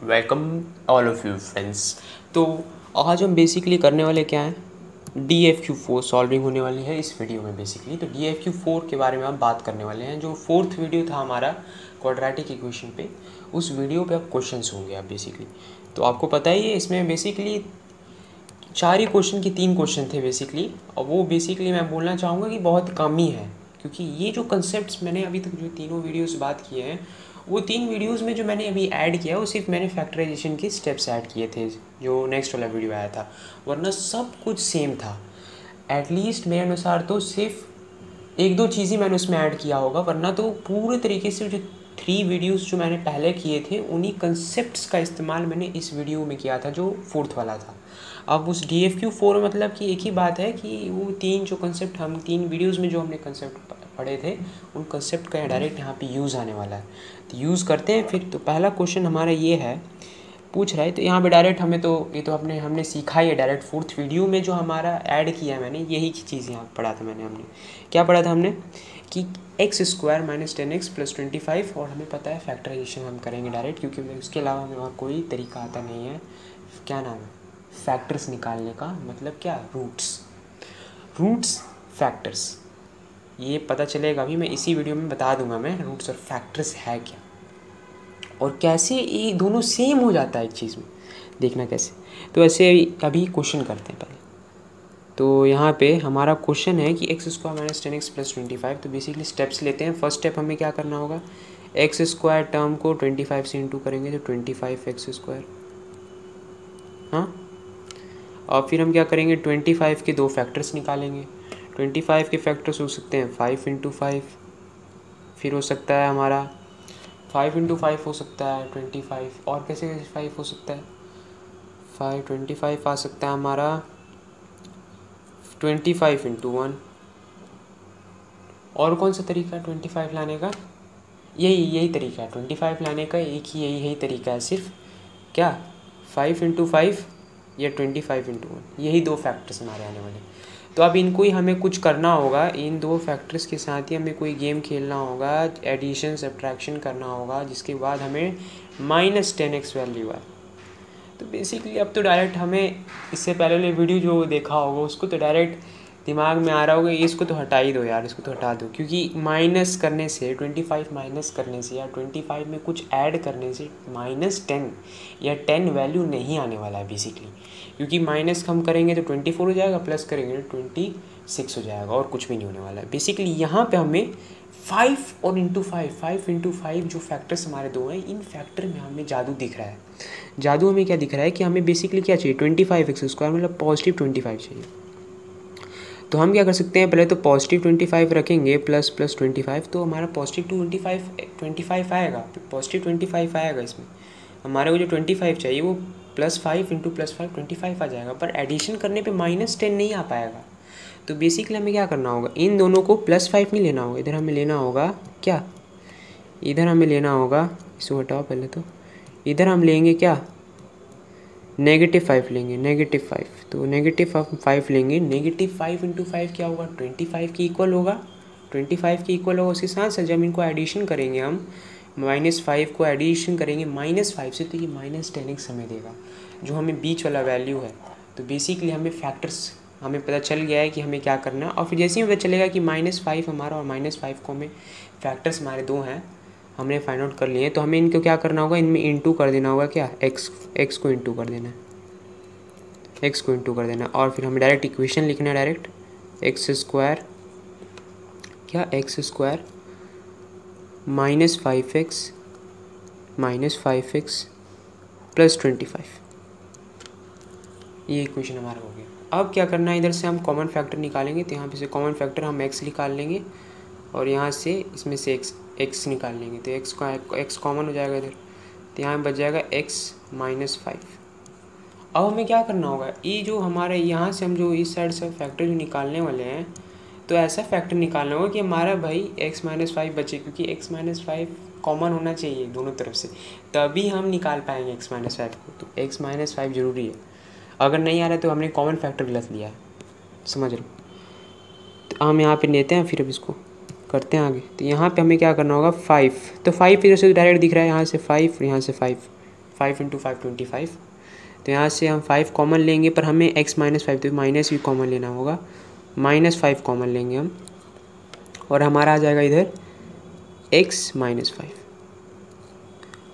Welcome all of you friends. तो आज हम बेसिकली करने वाले क्या हैं, DFQ4 सॉल्विंग होने वाली है इस वीडियो में। बेसिकली तो DFQ4 के बारे में हम बात करने वाले हैं। जो फोर्थ वीडियो था हमारा क्वाड्रेटिक इक्वेशन पे, उस वीडियो पे अब क्वेश्चंस होंगे आप बेसिकली। तो आपको पता ही है इसमें बेसिकली 4 ही क्वेश्चन के 3 क्वेश्चन थे बेसिकली। और वो बेसिकली मैं बोलना चाहूँगा कि बहुत कम ही है, क्योंकि ये जो कंसेप्ट मैंने अभी तक जो तीनों वीडियोस बात किए हैं, वो 3 वीडियोस में जो मैंने अभी ऐड किया वो सिर्फ मैंने फैक्टराइजेशन के स्टेप्स ऐड किए थे जो नेक्स्ट वाला वीडियो आया था, वरना सब कुछ सेम था। एटलीस्ट मेरे अनुसार तो सिर्फ 1-2 चीज़ ही मैंने उसमें ऐड किया होगा, वरना तो पूरे तरीके से जो 3 वीडियोस जो मैंने पहले किए थे उन्हीं कंसेप्ट्स का इस्तेमाल मैंने इस वीडियो में किया था जो फोर्थ वाला था। अब उस DFQ4 मतलब कि एक ही बात है कि वो 3 जो कंसेप्ट हम 3 वीडियोस में जो हमने कंसेप्ट पढ़े थे, उन कंसेप्ट का डायरेक्ट यहाँ पे यूज़ आने वाला है। तो यूज़ करते हैं फिर। तो पहला क्वेश्चन हमारा ये है, पूछ रहा है तो यहाँ पे डायरेक्ट हमें तो ये तो हमने सीखा ही है डायरेक्ट फोर्थ वीडियो में जो हमारा ऐड किया है मैंने, यही चीज़ यहाँ पढ़ा था हमने क्या पढ़ा था हमने कि x² - 10x + 25, और हमें पता है फैक्टराइजेशन हम करेंगे डायरेक्ट, क्योंकि उसके अलावा हमें और कोई तरीका आता नहीं है। क्या नाम है फैक्टर्स निकालने का, मतलब क्या, रूट्स फैक्टर्स। ये पता चलेगा अभी, मैं इसी वीडियो में बता दूंगा मैं रूट्स और फैक्टर्स है क्या और कैसे ये दोनों सेम हो जाता है एक चीज़ में, देखना कैसे। तो ऐसे अभी क्वेश्चन करते हैं पहले। तो यहाँ पे हमारा क्वेश्चन है कि x² - 10x + 25। तो बेसिकली स्टेप्स लेते हैं। फर्स्ट स्टेप हमें क्या करना होगा, x² टर्म को 25 से इंटू करेंगे तो 25x²। हाँ, और फिर हम क्या करेंगे, 25 के 2 फैक्टर्स निकालेंगे। 25 के फैक्टर्स हो सकते हैं 5 × 5, फिर हो सकता है हमारा 5 × 5 हो सकता है 25, और कैसे 5 हो सकता है 25 आ सकता है हमारा 25 × 1। और कौन सा तरीका है 25 लाने का, यही तरीका है 25 लाने का, एक ही यही तरीका है सिर्फ, क्या 5 × 5 या 25 × 1, यही 2 फैक्टर्स हमारे आने वाले। तो अब इनको ही हमें कुछ करना होगा, इन 2 फैक्टर्स के साथ ही हमें कोई गेम खेलना होगा, एडिशन सब्ट्रैक्शन करना होगा, जिसके बाद हमें -10x वैल्यू आए। तो बेसिकली अब तो डायरेक्ट हमें, इससे पहले वाले वीडियो जो देखा होगा उसको तो डायरेक्ट दिमाग में आ रहा होगा, इसको तो हटा ही दो यार, इसको तो हटा दो, क्योंकि माइनस करने से 25 माइनस करने से या 25 में कुछ ऐड करने से -10 या 10 वैल्यू नहीं आने वाला है बेसिकली, क्योंकि माइनस हम करेंगे तो 24 हो जाएगा, प्लस करेंगे तो 26 हो जाएगा, और कुछ भी नहीं होने वाला है बेसिकली। यहाँ पे हमें 5 और × 5 जो फैक्टर्स हमारे 2 हैं, इन फैक्टर में हमें जादू दिख रहा है। जादू हमें क्या दिख रहा है कि हमें बेसिकली क्या चाहिए, 25x² मतलब पॉजिटिव 25 चाहिए। तो हम क्या कर सकते हैं, पहले तो पॉजिटिव 25 रखेंगे प्लस 25, तो हमारा पॉजिटिव 25 आएगा, पॉजिटिव 25 आएगा। इसमें हमारे को जो 25 चाहिए वो +5 × +5 25 आ जाएगा, पर एडिशन करने पे -10 नहीं आ पाएगा। तो बेसिकली हमें क्या करना होगा, इन दोनों को +5 नहीं लेना होगा, इधर हमें लेना होगा क्या, इधर हमें लेना होगा, इसको हटाओ पहले, तो इधर हम लेंगे क्या, -5 लेंगे, -5। तो -5 लेंगे, -5 × 5 क्या होगा, 25 के इक्वल होगा, 25 के इक्वल होगा। उसके साथ साथ जब इनको एडिशन करेंगे हम, -5 को एडिशन करेंगे -5 से, तो ये -10x हमें देगा, जो हमें बीच वाला वैल्यू है। तो बेसिकली हमें फैक्टर्स हमें पता चल गया है कि हमें क्या करना है, और फिर जैसे ही पता चलेगा कि -5 हमारा और -5 को हमें फैक्टर्स हमारे 2 हैं, हमने फाइंड आउट कर लिए हैं, तो हमें इनको क्या करना होगा, इनमें इंटू कर देना होगा, क्या x को इंटू कर देना है, x को इंटू कर देना है, और फिर हमें डायरेक्ट इक्वेशन लिखना है, डायरेक्ट x² क्या, x² -5x + 25, ये इक्वेशन हमारा हो गया। अब क्या करना है, इधर से हम कॉमन फैक्टर निकालेंगे, तो यहाँ पे से कॉमन फैक्टर हम x निकाल लेंगे, और यहाँ से इसमें से x निकाल लेंगे, तो x कॉमन हो जाएगा इधर, तो यहाँ बच जाएगा x - 5। अब हमें क्या करना होगा, ये जो हमारे यहाँ से हम जो इस साइड से फैक्टर जो निकालने वाले हैं, तो ऐसा फैक्टर निकालना होगा कि हमारा भाई x - 5 बचे, क्योंकि x - 5 कॉमन होना चाहिए दोनों तरफ से, तभी हम निकाल पाएंगे x - 5 को। तो x - 5 जरूरी है, अगर नहीं आ रहा है तो हमने कॉमन फैक्टर गलत लिया है, समझ लो। तो हम यहाँ पे लेते हैं, फिर अब इसको करते हैं आगे। तो यहाँ पे हमें क्या करना होगा, 5, तो 5 इधर से डायरेक्ट दिख रहा है, यहाँ से 5 और यहाँ से 5, 5 इंटू 5 25। तो यहाँ से हम 5 कॉमन लेंगे, पर हमें x माइनस 5 तो माइनस भी कॉमन लेना होगा, -5 कॉमन लेंगे हम, और हमारा आ जाएगा इधर x माइनस 5।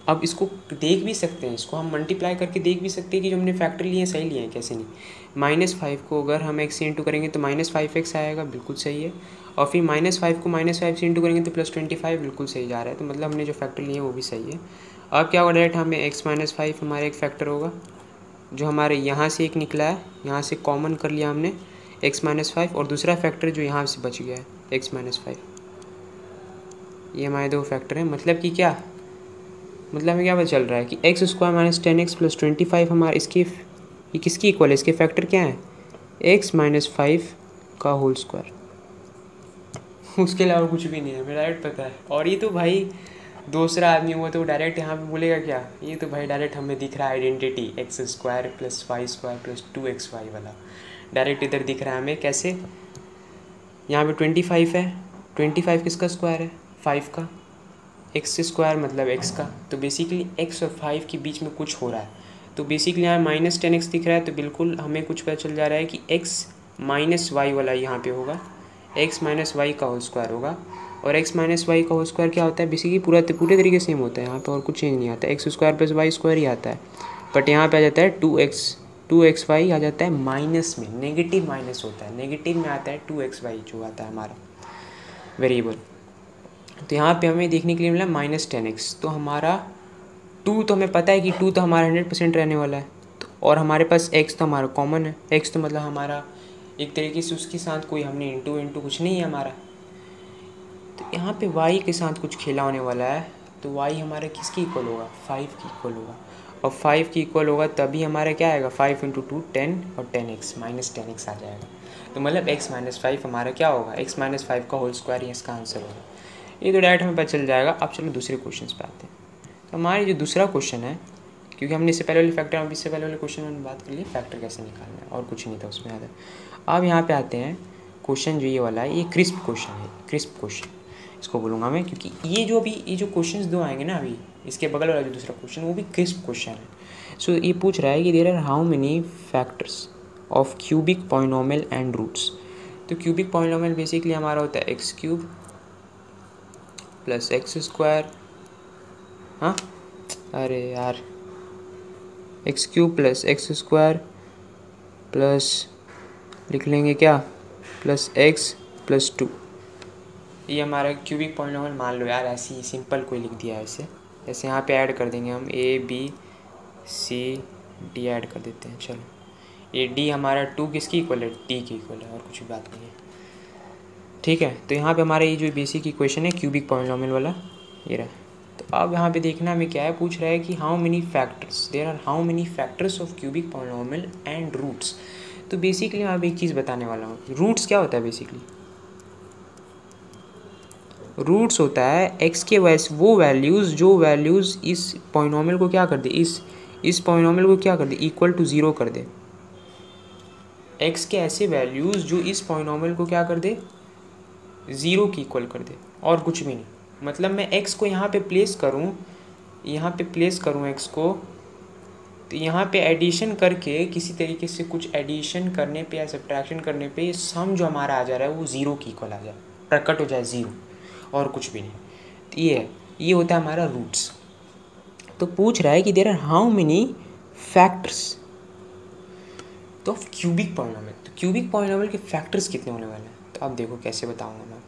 अब इसको देख भी सकते हैं, इसको हम मल्टीप्लाई करके देख भी सकते हैं कि जो हमने फैक्टर लिए हैं सही लिए हैं, कैसे नहीं। -5 को अगर हम x से इंटू करेंगे तो -5x आएगा, बिल्कुल सही है। और फिर -5 को -5 से इंटू करेंगे तो +25, बिल्कुल सही जा रहा है। तो मतलब हमने जो फैक्टर लिए हैं वो भी सही है। अब क्या होगा, डायरेक्ट हमें x माइनस 5 हमारा एक फैक्टर होगा, जो हमारे यहाँ से एक निकला है, यहाँ से कॉमन कर लिया हमने x माइनस 5, और दूसरा फैक्टर जो यहाँ से बच गया है x माइनस 5। ये हमारे दो फैक्टर हैं। मतलब कि क्या, मतलब हमें क्या पता चल रहा है कि x square minus 10x plus 25 हमारा ये किसकी इक्वल है, इसके फैक्टर क्या है, x माइनस 5 का होल स्क्वायर। उसके अलावा कुछ भी नहीं है, हमें डायरेक्ट पता है। और ये तो भाई दूसरा आदमी हुआ तो डायरेक्ट यहाँ पे बोलेगा क्या, ये तो भाई डायरेक्ट हमें दिख रहा है identity, x square plus 5 square plus 2xy वाला डायरेक्ट इधर दिख रहा है हमें। कैसे, यहाँ पे 25 है, 25 किसका स्क्वायर है, 5 का, x स्क्वायर मतलब x का। तो बेसिकली x और 5 के बीच में कुछ हो रहा है, तो बेसिकली यहाँ -10x दिख रहा है, तो बिल्कुल हमें कुछ पता चल जा रहा है कि x माइनस वाई वाला यहाँ पे होगा, x माइनस वाई का होल स्क्वायर होगा। और x माइनस वाई का होल स्क्वायर क्या होता है, बेसिकली पूरे तरीके सेम होता है यहाँ पे, और कुछ चेंज नहीं आता है, x square plus y square ही आता है। बट यहाँ पे आ जाता है 2xy आ जाता है माइनस में, नेगेटिव माइनस होता है, नेगेटिव में आता है 2xy जो आता है हमारा वेरिएबल। तो यहाँ पे हमें देखने के लिए मिला -10x। तो हमारा 2 तो हमें पता है कि 2 तो हमारा 100% रहने वाला है, तो और हमारे पास x तो हमारा कॉमन है, x तो मतलब हमारा एक तरीके से उसके साथ कोई हमने इंटू कुछ नहीं है हमारा। तो यहाँ पे y के साथ कुछ खेला होने वाला है, तो y हमारा किसकी इक्वल होगा, 5 की इक्वल होगा। और 5 की इक्वल होगा तभी हमारा क्या आएगा, 5 इंटू 2 10 और 10x -10x आ जाएगा। तो मतलब x माइनस 5 हमारा क्या होगा, x माइनस 5 का होल स्क्वायर ही इसका आंसर होगा। ये तो डायरेक्ट हमें पता चल जाएगा। अब चलो दूसरे क्वेश्चन पे आते हैं। तो हमारे जो दूसरा क्वेश्चन है, क्योंकि हमने इससे पहले वाले फैक्टर, हम इससे पहले वाले क्वेश्चन में बात कर ली फैक्टर कैसे निकालना है, और कुछ नहीं था उसमें याद है। अब यहाँ पे आते हैं क्वेश्चन जो ये वाला है, ये क्रिस्प क्वेश्चन है, क्रिस्प क्वेश्चन इसको बोलूँगा मैं, क्योंकि ये जो क्वेश्चन दो आएंगे ना अभी, इसके बगल वाला जो दूसरा क्वेश्चन वो भी क्रिस्प क्वेश्चन है। सो ये पूछ रहा है कि there are how many factors of cubic polynomial and roots. तो क्यूबिक पॉलिनोमियल बेसिकली हमारा होता है x cube plus x square, हाँ अरे यार, x cube plus x square plus लिख लेंगे क्या, प्लस एक्स प्लस 2। ये हमारा क्यूबिक पॉलिनोमियल मान लो यार, ऐसे ही सिंपल कोई लिख दिया है इसे। जैसे यहाँ पे ऐड कर देंगे हम a b c d add कर देते हैं। चलो ये d हमारा 2 किसकी इक्वल है, d की इक्वल है, और कुछ भी बात नहीं है, ठीक है। तो यहाँ पे हमारा ये जो बेसिक इक्वेशन है क्यूबिक पॉलिनोमियल वाला ये रहा। तो अब यहाँ पे देखना हमें क्या है, पूछ रहा है कि how many factors, there are how many factors of cubic polynomial and roots. तो बेसिकली मैं अब एक चीज़ बताने वाला हूँ, रूट्स क्या होता है। बेसिकली रूट्स होता है एक्स के वो वैल्यूज़ जो वैल्यूज़ इस पॉलिनोमियल को क्या कर दे, इस पॉलिनोमियल को क्या कर दे, इक्वल टू 0 कर दे। एक्स के ऐसे वैल्यूज़ जो इस पॉलिनोमियल को क्या कर दे, 0 की इक्वल कर दे, और कुछ भी नहीं। मतलब मैं x को यहाँ पे प्लेस करूँ, x को, तो यहाँ पे एडिशन करके किसी तरीके से कुछ एडिशन करने पे या सब्ट्रैक्शन करने पे सम जो हमारा आ जा रहा है वो 0 की इक्वल आ जाए, प्रकट हो जाए 0, और कुछ भी नहीं। तो ये होता है हमारा रूट्स। तो पूछ रहा है कि there are how many factors तो ऑफ क्यूबिक पॉलिनोमियल। तो क्यूबिक पॉलिनोमियल के फैक्टर्स कितने होने वाले हैं, तो अब देखो कैसे बताऊँगा मैं।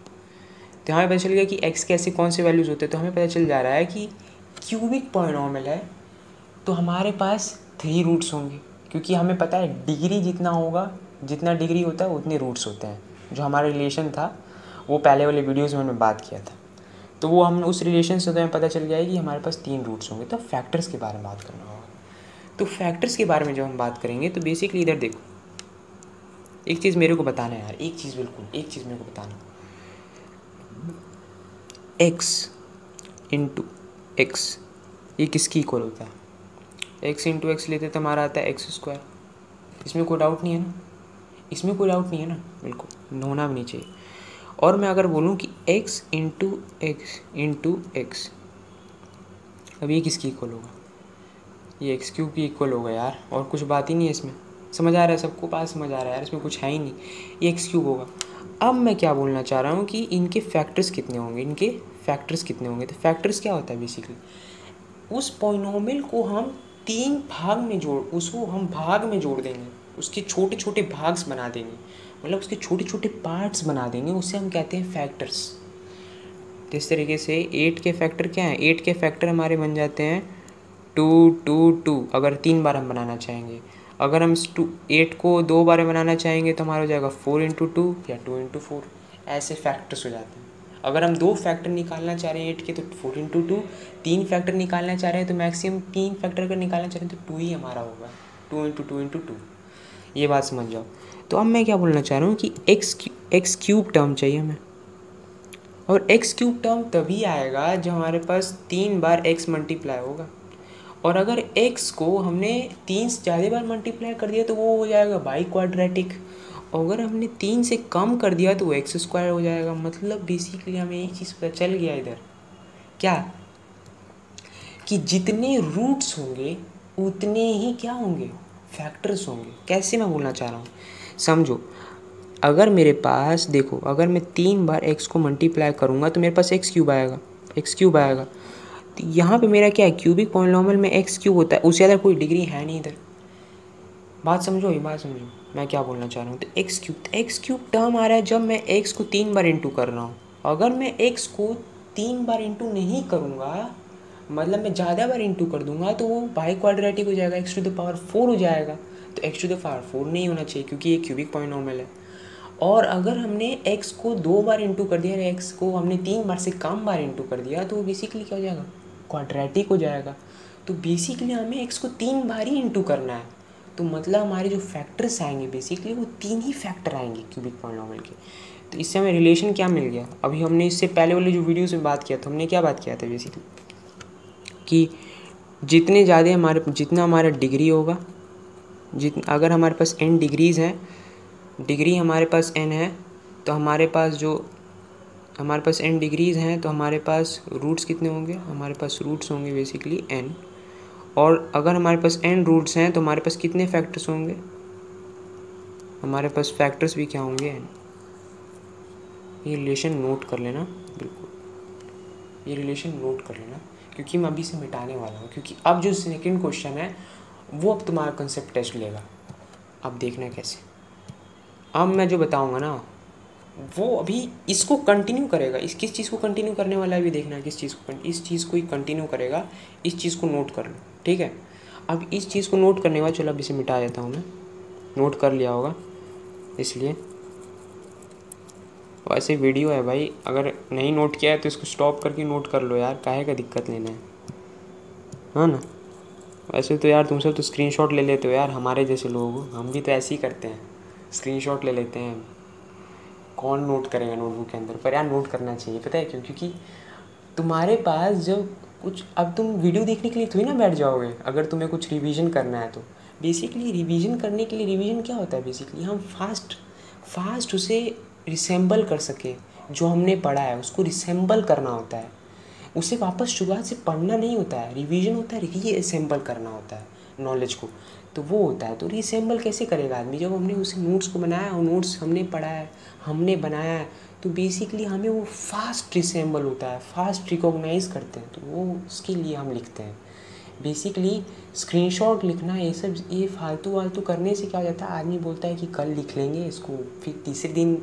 तो हमें पता चल गया कि x के ऐसे कौन से वैल्यूज़ होते हैं। तो हमें पता चल जा रहा है कि क्यूबिक पॉलिनोमियल है तो हमारे पास 3 रूट्स होंगे, क्योंकि हमें पता है डिग्री जितना होगा, जितना डिग्री होता है उतने रूट्स होते हैं। जो हमारा रिलेशन था वो पहले वाले वीडियोज़ में हमने बात किया था, तो वो हम उस रिलेशन से तो हमें पता चल गया है कि हमारे पास 3 रूट्स होंगे। तो फैक्टर्स के बारे में बात करना होगा। तो फैक्टर्स के बारे में जब हम बात करेंगे तो बेसिकली इधर देखो, एक चीज़ मेरे को बताना है यार, एक चीज़ मेरे को बताना, x इंटू एक्स ये किसकी इक्वल होता है, x इंटू एक्स लेते तो हमारा आता है एक्स स्क्वायर। इसमें कोई डाउट नहीं है ना, बिल्कुल होना भी नहीं चाहिए। और मैं अगर बोलूँ कि x इंटू एक्स, अब ये किसकी इक्वल होगा, ये एक्स क्यूब की इक्वल होगा यार, और कुछ बात ही नहीं है इसमें। समझ आ रहा है सबको? पास समझ आ रहा है यार, इसमें कुछ है ही नहीं, ये एक्स क्यूब होगा। अब मैं क्या बोलना चाह रहा हूँ कि इनके फैक्टर्स कितने होंगे, इनके फैक्टर्स कितने होंगे। तो फैक्टर्स क्या होता है बेसिकली, उस पॉलिनॉमियल को हम उसको हम भाग में जोड़ देंगे, उसके छोटे छोटे भाग्स बना देंगे, मतलब उसके छोटे छोटे पार्ट्स बना देंगे, उससे हम कहते हैं फैक्टर्स। तो इस तरीके से 8 के फैक्टर क्या हैं, 8 के फैक्टर हमारे बन जाते हैं 2 2 2, अगर 3 बार हम बनाना चाहेंगे। अगर हम 8 को 2 बार बनाना चाहेंगे तो हमारा हो जाएगा 4 इंटू 2 या 2 इंटू 4, ऐसे फैक्टर्स हो जाते हैं। अगर हम 2 फैक्टर निकालना चाह रहे हैं 8 के तो 4 इंटू 2, 3 फैक्टर निकालना चाह रहे हैं तो मैक्सिमम 3 फैक्टर अगर निकालना चाह रहे हैं तो 2 ही हमारा होगा, 2 इंटू 2 इंटू 2। ये बात समझ जाओ। तो अब मैं क्या बोलना चाह रहा हूँ कि एक्स क्यूब टर्म चाहिए हमें, और एक्स क्यूब टर्म तभी आएगा जब हमारे पास 3 बार x मल्टीप्लाई होगा। और अगर x को हमने 3 से ज़्यादा बार मल्टीप्लाई कर दिया तो वो हो जाएगा बाई क्वाड्रेटिक, और अगर हमने 3 से कम कर दिया तो वो एक्स स्क्वायर हो जाएगा। मतलब बेसिकली हमें एक चीज़ पता चल गया इधर, क्या कि जितने रूट्स होंगे उतने ही क्या होंगे, फैक्टर्स होंगे। कैसे मैं बोलना चाह रहा हूँ समझो, अगर मेरे पास देखो, अगर मैं 3 बार x को मल्टीप्लाई करूँगा तो मेरे पास एक्स क्यूब आएगा। तो यहाँ पे मेरा क्या है, क्यूबिक पॉलिनॉमियल में एक्स क्यूब होता है, उससे ज़्यादा कोई डिग्री है नहीं इधर। बात समझो मैं क्या बोलना चाह रहा हूँ। तो एक्स क्यूब टर्म आ रहा है जब मैं x को 3 बार इंटू कर रहा हूँ। अगर मैं x को 3 बार इंटू नहीं करूँगा, मतलब मैं ज़्यादा बार इंटू कर दूंगा तो वो बाई क्वाड्रेटिक हो जाएगा, x टू द पावर 4 हो जाएगा। तो x टू द पावर 4 नहीं होना चाहिए क्योंकि ये क्यूबिक पॉलिनॉमियल है। और अगर हमने x को 2 बार इंटू कर दिया, x को हमने 3 बार से कम बार इंटू कर दिया तो बेसिकली क्या हो जाएगा, क्वाड्रेटिक हो जाएगा। तो बेसिकली हमें x को 3 बार ही इंटू करना है, तो मतलब हमारे जो फैक्टर्स आएंगे बेसिकली वो 3 ही फैक्टर आएंगे क्यूबिक पॉलिनॉमियल के। तो इससे हमें रिलेशन क्या मिल गया, अभी हमने इससे पहले वाले जो वीडियोस में बात किया था, हमने क्या बात किया था बेसिकली कि जितना हमारा डिग्री होगा, अगर हमारे पास n डिग्रीज़ हैं, डिग्री हमारे पास n है, तो हमारे पास n डिग्रीज़ हैं तो हमारे पास रूट्स कितने होंगे, हमारे पास रूट्स होंगे बेसिकली n। और अगर हमारे पास n रूट्स हैं तो हमारे पास कितने फैक्टर्स होंगे, हमारे पास फैक्टर्स भी क्या होंगे n। ये रिलेशन नोट कर लेना, बिल्कुल ये रिलेशन नोट कर लेना, क्योंकि मैं अभी से मिटाने वाला हूँ। क्योंकि अब जो सेकंड क्वेश्चन है वो अब तुम्हारा कंसेप्ट टेस्ट लेगा, अब देखना कैसे। अब मैं जो बताऊँगा ना वो अभी इसको कंटिन्यू करेगा, किस चीज़ को कंटिन्यू करने वाला है अभी देखना, इस चीज़ को ही कंटिन्यू करेगा। इस चीज़ को नोट कर लो, ठीक है। अब इस चीज़ को नोट करने के बाद चलो अब इसे मिटा देता हूँ मैं, नोट कर लिया होगा इसलिए। वैसे वीडियो है भाई, अगर नहीं नोट किया है तो इसको स्टॉप करके नोट कर लो यार, काहे का दिक्कत लेना है, हाँ ना। वैसे तो यार तुम सब तो स्क्रीनशॉट ले लेते हो यार, हमारे जैसे लोग, हम भी तो ऐसे ही करते हैं, स्क्रीनशॉट ले लेते हैं। कौन नोट करेगा नोटबुक के अंदर, पर यार नोट करना चाहिए, पता है क्यों, क्योंकि तुम्हारे पास जब कुछ, अब तुम वीडियो देखने के लिए थोड़ी ना बैठ जाओगे, अगर तुम्हें कुछ रिवीजन करना है तो बेसिकली रिवीजन करने के लिए, रिवीजन क्या होता है बेसिकली, हम फास्ट उसे रिसेंबल कर सकें, जो हमने पढ़ा है उसको रिसेंबल करना होता है, उसे वापस शुरुआत से पढ़ना नहीं होता है। रिवीजन होता है रीअसेंबल करना होता है नॉलेज को, तो वो होता है। तो रीअसेंबल कैसे करेगा आदमी, जब हमने उसे नोट्स को बनाया और नोट्स हमने पढ़ा है, हमने बनाया है, तो बेसिकली हमें वो फास्ट रिसेंबल होता है, फास्ट रिकॉग्नाइज करते हैं, तो वो उसके लिए हम लिखते हैं। बेसिकली स्क्रीनशॉट लिखना ये सब, ये फालतू करने से क्या हो जाता है, आदमी बोलता है कि कल लिख लेंगे इसको, फिर तीसरे दिन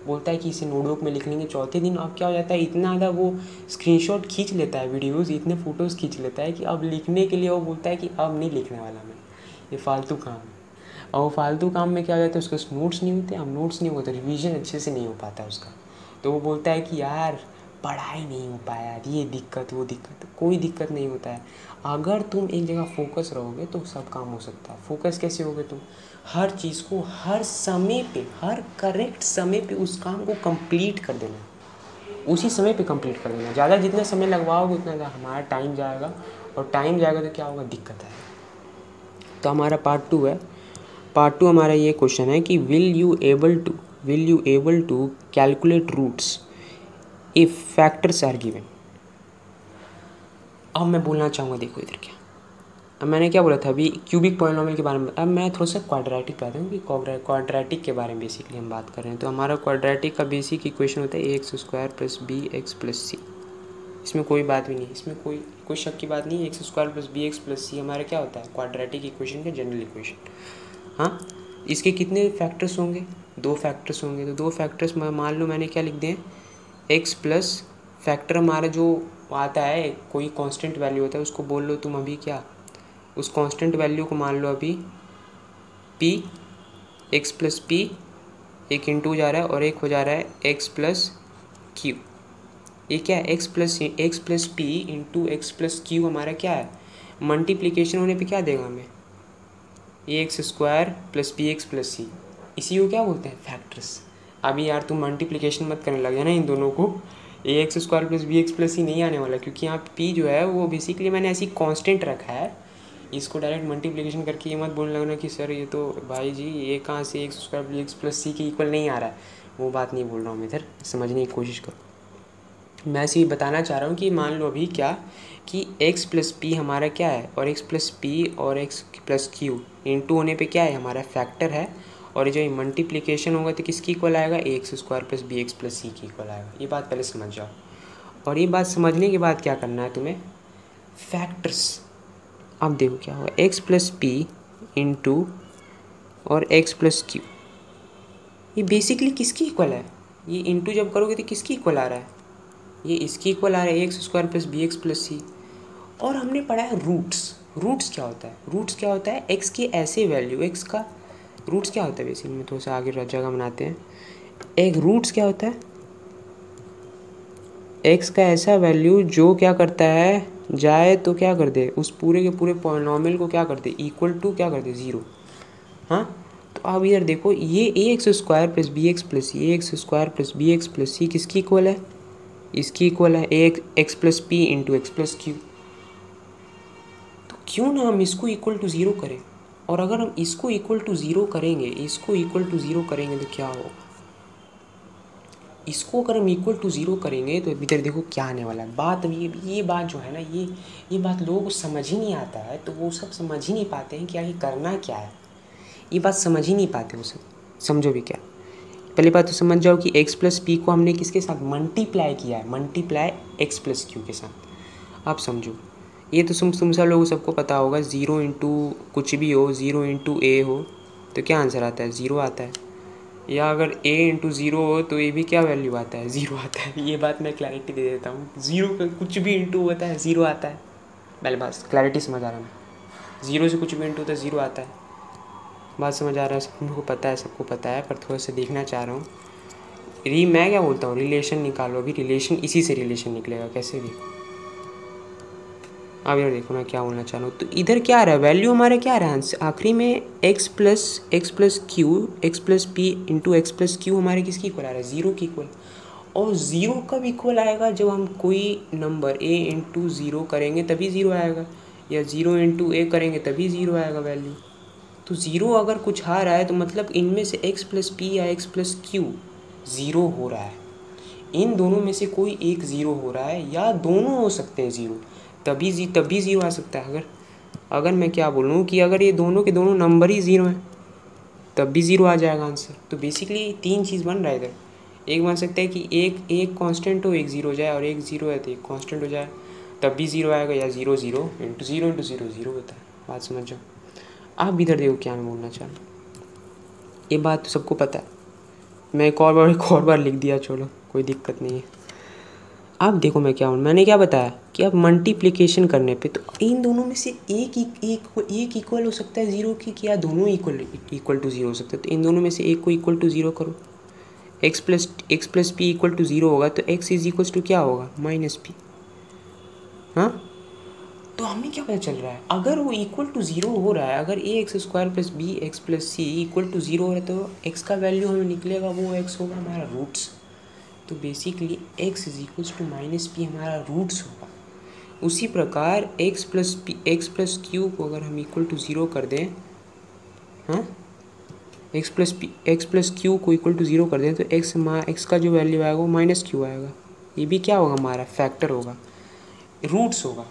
बोलता है कि इसे नोटबुक में लिख लेंगे, चौथे दिन अब क्या हो जाता है, इतना ज़्यादा वो स्क्रीनशॉट खींच लेता है, वीडियोस इतने फ़ोटोज़ खींच लेता है कि अब लिखने के लिए वो बोलता है कि अब नहीं लिखने वाला मैं, ये फालतू काम है। और वो फालतू काम में क्या हो जाता है, उसके नोट्स नहीं होते, अब नोट्स नहीं होते, रिवीजन अच्छे से नहीं हो पाता उसका, तो वो बोलता है कि यार पढ़ाई नहीं हो पाया, ये दिक्कत वो दिक्कत। कोई दिक्कत नहीं होता है, अगर तुम एक जगह फोकस रहोगे तो सब काम हो सकता है। फोकस कैसे होगे तुम, हर चीज़ को हर समय पे, हर करेक्ट समय पे उस काम को कंप्लीट कर देना, उसी समय पे कंप्लीट कर देना। ज़्यादा जितना समय लगवाओगे उतना ज़्यादा हमारा टाइम जाएगा, और टाइम जाएगा तो क्या होगा, दिक्कत है। तो हमारा पार्ट 2 है, पार्ट 2 हमारा ये क्वेश्चन है कि will you able to calculate roots if factors are given. अब मैं बोलना चाहूँगा, देखो इधर क्या, अब मैंने क्या बोला था अभी क्यूबिक पॉलिनोमियल के बारे में। अब मैं थोड़ा सा क्वाड्रेटिक पे आता हूँ कि क्वाड्रेटिक के बारे में बेसिकली हम बात कर रहे हैं। तो हमारा क्वाड्रेटिक का बेसिक इक्वेशन होता है a x square plus b x plus c. इसमें कोई बात भी नहीं, इसमें कोई शक की बात नहीं है। X square plus b x plus c हमारा क्या होता है, क्वाड्रेटिक इक्वेशन का जनरल इक्वेशन। हाँ, इसके कितने फैक्टर्स होंगे, 2 फैक्टर्स होंगे। तो 2 फैक्टर्स मान लो मैंने क्या लिख दिए, एक्स प्लस फैक्टर हमारा जो आता है, कोई कांस्टेंट वैल्यू होता है, उसको बोल लो तुम अभी क्या, उस कांस्टेंट वैल्यू को मान लो अभी पी, एक्स प्लस पी, एक इंटू जा रहा है और एक हो जा रहा है एक्स प्लस क्यू। ये क्या है, x plus p into x plus q हमारा क्या है, मल्टीप्लिकेशन होने पे क्या देगा हमें, a x square plus b x plus c. इसी को क्या बोलते हैं, फैक्टर्स। अभी यार तुम मल्टीप्लिकेशन मत करने लग जाना इन दोनों को, a x square plus b x plus c नहीं आने वाला, क्योंकि यहाँ पी जो है वो बेसिकली मैंने ऐसी कांस्टेंट रखा है। इसको डायरेक्ट मल्टीप्लिकेशन करके ये मत बोलने लगना कि सर ये तो भाई जी ये कहाँ से x square plus x plus c के इक्वल नहीं आ रहा है। वो बात नहीं बोल रहा हूँ मैं, इधर समझने की कोशिश करो। मैं ऐसे ही बताना चाह रहा हूँ कि मान लो अभी क्या कि x प्लस पी हमारा क्या है, और x प्लस पी और x प्लस क्यू इंटू होने पे क्या है, हमारा फैक्टर है। और जो मल्टीप्लिकेशन होगा तो किसकी इक्वल आएगा, a x square plus b x plus c की इक्वल आएगा। ये बात पहले समझ जाओ। और ये बात समझने के बाद क्या करना है तुम्हें, फैक्टर्स। अब देखो क्या होगा, x प्लस पी इंटू और x प्लस क्यू, ये बेसिकली किसकी इक्वल है, ये इंटू जब करोगे तो किसकी इक्वल आ रहा है, ये इसकी इक्वल आ रहा है, x square plus b x plus c. और हमने पढ़ा है रूट्स। रूट्स क्या होता है, रूट्स क्या होता है, एक्स की ऐसे वैल्यू, एक्स का रूट्स क्या होता है, बेसिकली में थोड़ा सा आगे जगह बनाते हैं। एक रूट्स क्या होता है, एक्स का ऐसा वैल्यू जो क्या करता है, जाए तो क्या कर दे, उस पूरे के पूरे पॉलिनोमियल को क्या कर दे, इक्वल टू क्या कर दे, 0। हाँ, तो अब इधर देखो, ये a x square plus b x plus c, a x square plus b x plus c किसकी इक्वल है, इसकी इक्वल है a x plus p into x plus q. तो क्यों ना हम इसको इक्वल टू 0 करें। और अगर हम इसको इक्वल टू 0 करेंगे, इसको इक्वल टू 0 करेंगे तो क्या होगा, इसको अगर हम इक्वल टू 0 करेंगे तो इधर देखो क्या आने वाला है। बात ये बात जो है ना, ये बात लोगों को समझ ही नहीं आता है, तो वो सब समझ ही नहीं पाते हैं कि आगे करना क्या है। ये बात समझ ही नहीं पाते वो सब, समझो भी क्या। पहली बात तो समझ जाओ कि x प्लस पी को हमने किसके साथ मल्टीप्लाई किया है, मल्टीप्लाई x प्लस क्यू के साथ। आप समझो, ये तो तुम सब लोगों सबको पता होगा, 0 इंटू कुछ भी हो, 0 इंटू ए हो तो क्या आंसर आता है, 0 आता है। या अगर a इंटू 0 हो तो ये भी क्या वैल्यू आता है, 0 आता है। ये बात मैं क्लैरिटी दे देता हूँ, 0 का कुछ भी इंटू होता है 0 आता है। पहले बात क्लैरिटी समझ आ रहा है, 0 से कुछ भी इंटू होता है 0 आता है। बात समझ आ रहा है, सबको पता है, सबको पता है, पर थोड़ा सा देखना चाह रहा हूँ। मैं क्या बोलता हूँ, रिलेशन निकालो। अभी रिलेशन, इसी से रिलेशन निकलेगा कैसे भी। अब यार देखो मैं क्या बोलना चाह रहा हूँ, तो इधर क्या आ रहा है, वैल्यू हमारा क्या आ रहा है आखिरी में, x plus Q, x plus p into x plus Q हमारे किसकी इक्वल आ रहा है, 0 की इक्वल। और 0 कब इक्वल आएगा, जब हम कोई नंबर a इंटू 0 करेंगे तभी 0 आएगा, या 0 इंटू a करेंगे तभी 0 आएगा वैल्यू। तो 0 अगर कुछ आ रहा है तो मतलब इनमें से x प्लस पी या x प्लस क्यू 0 हो रहा है। इन दोनों में से कोई एक 0 हो रहा है, या दोनों हो सकते हैं 0, तभी 0 आ सकता है। अगर मैं क्या बोलूँ कि अगर ये दोनों के दोनों नंबर ही 0 हैं तब भी 0 आ जाएगा आंसर। तो बेसिकली 3 चीज़ बन रहा है इधर। एक बन सकता है कि एक कांस्टेंट हो, एक 0 हो जाए, और एक 0 है तो एक कांस्टेंट हो जाए तब भी 0 आएगा, या 0 0 इंटू 0 इंटू 0 0 होता है। बात समझ जाओ। आप इधर देखो क्या मैं बोलना चाह रहा हूँ, ये बात तो सबको पता है। मैं एक और बार लिख दिया, चलो कोई दिक्कत नहीं है। अब देखो मैं क्या हूँ, मैंने क्या बताया कि अब मल्टीप्लिकेशन करने पे तो इन दोनों में से एक इक्वल हो सकता है 0 की, क्या दोनों इक्वल टू 0 हो सकता है। तो इन दोनों में से एक को इक्वल टू 0 करो, x plus P equal to 0 होगा तो x इज इक्वल टू क्या होगा, माइनस पी। हाँ, तो हमें क्या पता चल रहा है, अगर वो इक्वल टू 0 हो रहा है, अगर a x square plus b x plus c equal to 0 हो रहा है, तो x का वैल्यू हमें निकलेगा, वो x होगा हमारा रूट्स। तो basically x is equal to minus P हमारा रूट्स होगा। उसी प्रकार x प्लस क्यू को अगर हम इक्वल टू 0 कर दें, हाँ, एक्स प्लस क्यू को इक्वल टू 0 कर दें तो x का जो वैल्यू आएगा वो माइनस क्यू आएगा। ये भी क्या होगा, हमारा फैक्टर होगा, रूट्स होगा।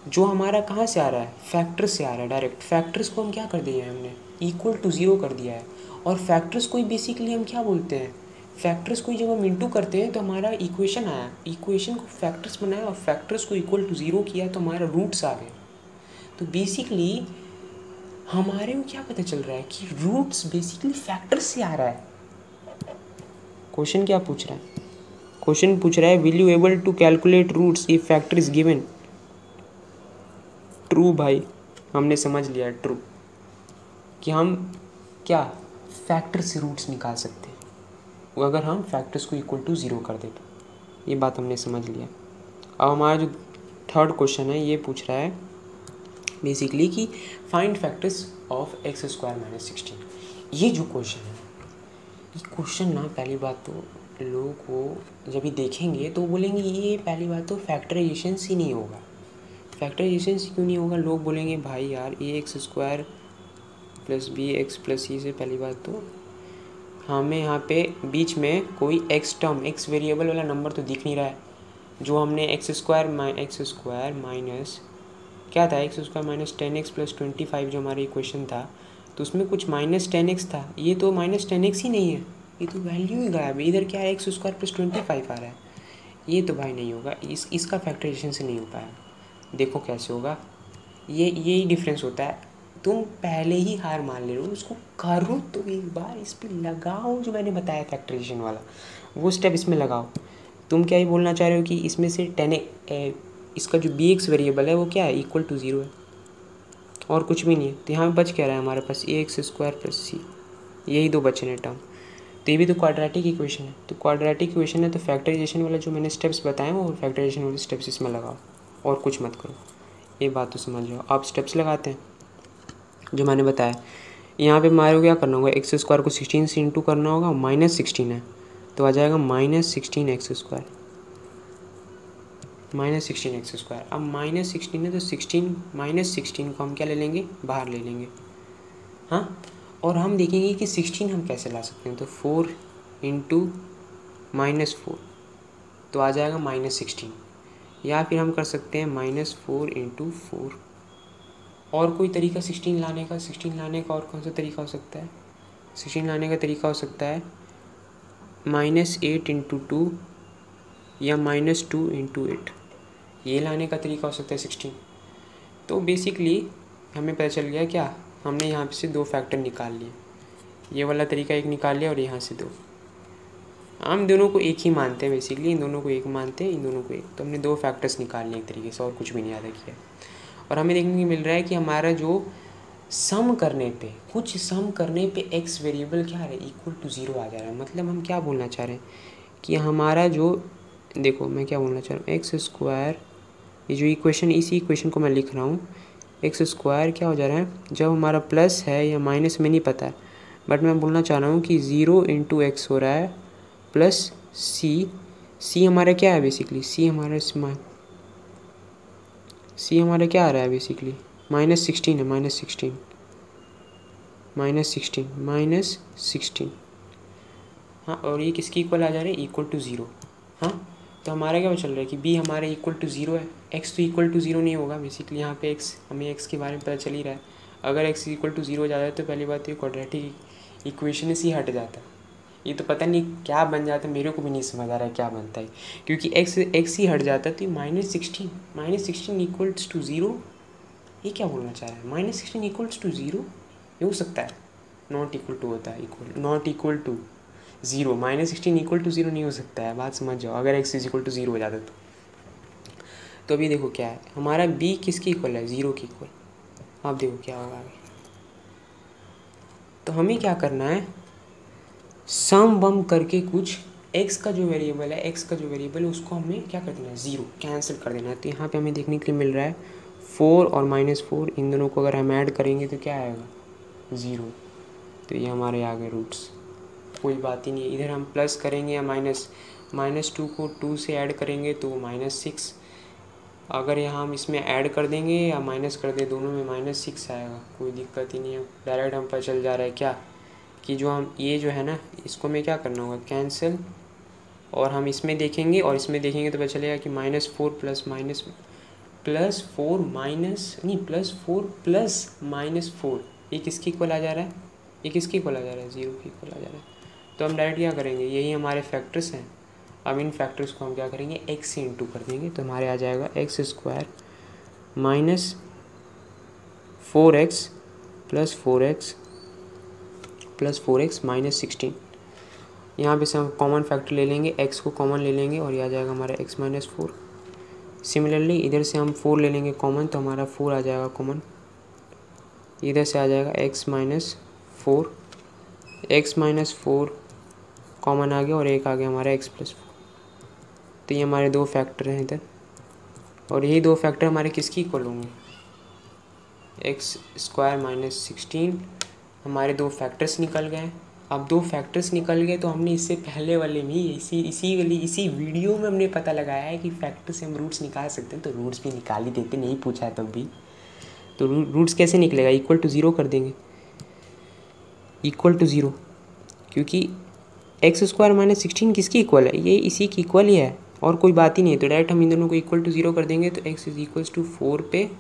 जो हमारा कहाँ से आ रहा है, फैक्टर से आ रहा है डायरेक्ट। फैक्टर्स को हम क्या कर दिए हैं, हमने इक्वल टू ज़ीरो कर दिया है। और फैक्टर्स को ही बेसिकली हम क्या बोलते हैं, फैक्टर्स को ही जब हम इंटू करते हैं तो हमारा इक्वेशन आया, इक्वेशन को फैक्टर्स बनाया और फैक्टर्स को इक्वल टू ज़ीरो किया तो हमारा रूट्स आ गए। तो बेसिकली हमारे को क्या पता चल रहा है कि रूट्स बेसिकली फैक्टर्स से आ रहा है। क्वेश्चन क्या पूछ रहा है, क्वेश्चन पूछ रहा है will you able to calculate roots if factor is given. True भाई, हमने समझ लिया ट्रू, कि हम क्या फैक्टर से रूट्स निकाल सकते हैं वो अगर हम फैक्टर्स को इक्वल टू ज़ीरो कर दें तो। ये बात हमने समझ लिया। अब हमारा जो थर्ड क्वेश्चन है ये पूछ रहा है बेसिकली कि find factors of x square minus 16। ये जो क्वेश्चन है, ये क्वेश्चन ना पहली बात तो लोगों को जब भी देखेंगे तो बोलेंगे ये पहली बात तो फैक्टराइजेशन से नहीं होगा। फैक्टराइजेशन से क्यों नहीं होगा, लोग बोलेंगे भाई यार a x square plus b x plus c से पहली बात तो हमें यहाँ पे बीच में कोई एक्स टर्म, एक्स वेरिएबल वाला नंबर तो दिख नहीं रहा है। जो हमने एक्स स्क्वायर माइनस क्या था, x square minus 10x plus 25 जो हमारा इक्वेशन था, तो उसमें कुछ माइनस 10x था। ये तो माइनस 10x ही नहीं है, ये तो वैल्यू ही गायब है। इधर क्या है, एक्स स्क्वायर प्लस 25 आ रहा है। ये तो भाई नहीं होगा, इसका फैक्टराइजेशन से नहीं हो पाया। देखो कैसे होगा, यही डिफरेंस होता है। तुम पहले ही हार मान ले रहे हो, उसको करो तो एक बार इस पर लगाओ जो मैंने बताया फैक्टराइजेशन वाला, वो स्टेप इसमें लगाओ। तुम क्या ही बोलना चाह रहे हो कि इसमें से 10 इसका जो बी एक्स वेरिएबल है वो क्या है, इक्वल टू ज़ीरो है और कुछ भी नहीं है। तो यहाँ पे बच क्या रहा है हमारे पास, ए एक्स स्क्वायर प्लस सी, यही दो बचे हैं टर्म। तो ये भी तो क्वाड्रेटिक इक्वेशन है, तो क्वाड्रेटिक इक्वेशन है तो फैक्टराइजेशन वाला जो मैंने स्टेप्स बताए वो फैक्टराइजेशन वाले स्टेप्स इसमें लगाओ और कुछ मत करो। ये बात तो समझ जाओ। आप स्टेप्स लगाते हैं जो मैंने बताया। यहाँ पे हमारे को क्या करना होगा, एक्स स्क्वायर को 16 से इंटू करना होगा, माइनस 16 है तो आ जाएगा minus 16 x square, minus 16 x square. अब माइनस 16 है तो 16 को हम क्या ले लेंगे, बाहर ले लेंगे। हाँ, और हम देखेंगे कि 16 हम कैसे ला सकते हैं। तो 4 इंटू -4 तो आ जाएगा -16, या फिर हम कर सकते हैं -4 इंटू 4। और कोई तरीका 16 लाने का, 16 लाने का और कौन सा तरीका हो सकता है, 16 लाने का तरीका हो सकता है -8 इंटू 2 या -2 इंटू 8, ये लाने का तरीका हो सकता है 16। तो बेसिकली हमें पता चल गया क्या, हमने यहाँ से दो फैक्टर निकाल लिए, ये वाला तरीका एक निकाल लिया और यहाँ से दो। हम दोनों को एक ही मानते हैं बेसिकली, इन दोनों को एक मानते हैं, इन दोनों को एक। तो हमने दो फैक्टर्स निकाल लिए एक तरीके से और कुछ भी नहीं याद किया। और हमें देखने को मिल रहा है कि हमारा जो सम करने पे, कुछ सम करने पे एक्स वेरिएबल क्या है, इक्वल टू ज़ीरो आ जा रहा है। मतलब हम क्या बोलना चाह रहे हैं कि हमारा जो, देखो मैं क्या बोलना चाह रहा हूँ, एक्स स्क्वायर, ये जो इक्वेशन, इसी इक्वेशन को मैं लिख रहा हूँ, एक्स स्क्वायर क्या हो जा रहा है, जब हमारा प्लस है या माइनस में नहीं पता है, बट मैं बोलना चाह रहा हूँ कि 0 इंटू एक्स हो रहा है प्लस सी हमारा क्या है बेसिकली, सी हमारा क्या आ रहा है बेसिकली, -16 है, -16। हाँ, और ये किसकी इक्वल आ जा रहा है, इक्वल टू ज़ीरो। हाँ, तो हमारा क्या चल रहा है कि बी हमारे इक्वल टू ज़ीरो है, एक्स तो इक्वल टू ज़ीरो नहीं होगा बेसिकली। यहाँ पे एक्स, हमें एक्स के बारे में पता चल ही रहा है। अगर एक्स इक्वल टू ज़ीरो हो जाता है तो पहली बात ये क्वाड्रेटिक इक्वेशन से ही हट जाता है। ये तो पता नहीं क्या बन जाता है, मेरे को भी नहीं समझ आ रहा है क्या बनता है, क्योंकि एक्स ही हट जाता है। तो -16 इक्वल्स टू ज़ीरो, ये क्या बोलना चाह रहा है, -16 इक्वल्स टू ज़ीरो, ये हो सकता है, नॉट इक्वल टू होता है, equal not equal to zero, -16 equal to zero नहीं हो सकता है, बात समझ जाओ। अगर x is equal to zero हो जाता तो अभी देखो क्या है, हमारा बी किसकी इक्वल है, ज़ीरो की इक्वल। आप देखो क्या होगा आगे। तो हमें क्या करना है, सम बम करके कुछ एक्स का जो वेरिएबल है उसको हमें क्या कर देना है, ज़ीरो कैंसिल कर देना है। तो यहाँ पे हमें देखने के लिए मिल रहा है 4 और -4, इन दोनों को अगर हम ऐड करेंगे तो क्या आएगा, 0। तो ये हमारे आ गए रूट्स, कोई बात ही नहीं है। इधर हम प्लस करेंगे या -2 को 2 से ऐड करेंगे तो -6। अगर यहाँ हम इसमें ऐड कर देंगे या माइनस कर दें, दोनों में -6 आएगा, कोई दिक्कत ही नहीं है। डायरेक्ट हम पर चल जा रहा है क्या कि जो हम ये जो है ना, इसको में क्या करना होगा, कैंसिल, और हम इसमें देखेंगे और इसमें देखेंगे तो पता चलेगा कि -4 प्लस +4 प्लस -4, ये किसके इक्वल आ जा रहा है, ये किसके इक्वल आ जा रहा है, 0 के इक्वल आ जा रहा है। तो हम डायरेक्ट क्या करेंगे, यही हमारे फैक्टर्स हैं। अब इन फैक्टर्स को हम क्या करेंगे, x से इंटू कर देंगे, तो हमारे आ जाएगा x² -4x + 4x -16। यहाँ पे से हम कॉमन फैक्टर ले लेंगे, x को कॉमन ले लेंगे और ये आ जाएगा हमारा x - 4। सिमिलरली इधर से हम 4 ले लेंगे कॉमन, तो हमारा 4 आ जाएगा कॉमन, इधर से आ जाएगा x - 4, x - 4 कॉमन आ गया और एक आ गया हमारा x + 4। तो ये हमारे दो फैक्टर हैं इधर, और यही दो फैक्टर हमारे किसकी इक्वल होंगे, x² - 16। हमारे दो फैक्टर्स निकल गए। अब दो फैक्टर्स निकल गए तो हमने इससे पहले वाले में इसी वीडियो में हमने पता लगाया है कि फैक्टर से हम रूट्स निकाल सकते हैं, तो रूट्स भी निकाल ही देते, नहीं पूछा है तब भी। तो रूट्स कैसे निकलेगा, इक्वल टू 0 कर देंगे, इक्वल टू 0, क्योंकि x² - 16 किसकी इक्वल है, ये इसी की इक्वल ही है और कोई बात ही नहीं है। तो डायरेक्ट हम इन दोनों को इक्वल टू 0 कर देंगे, तो x = 4 पे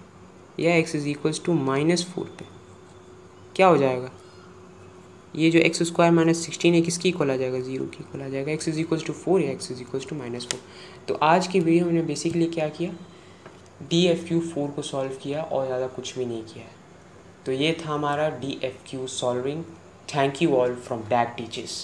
या x = -4 पे क्या हो जाएगा, ये जो x² - 16 है किसकी इक्वल आ जाएगा, 0 की इक्वल आ जाएगा, x = 4 या x = -4। तो आज की वीडियो में बेसिकली क्या किया, DFQ4 को सॉल्व किया और ज़्यादा कुछ भी नहीं किया है। तो ये था हमारा DFQ solving. Thank you all from DAG teachers.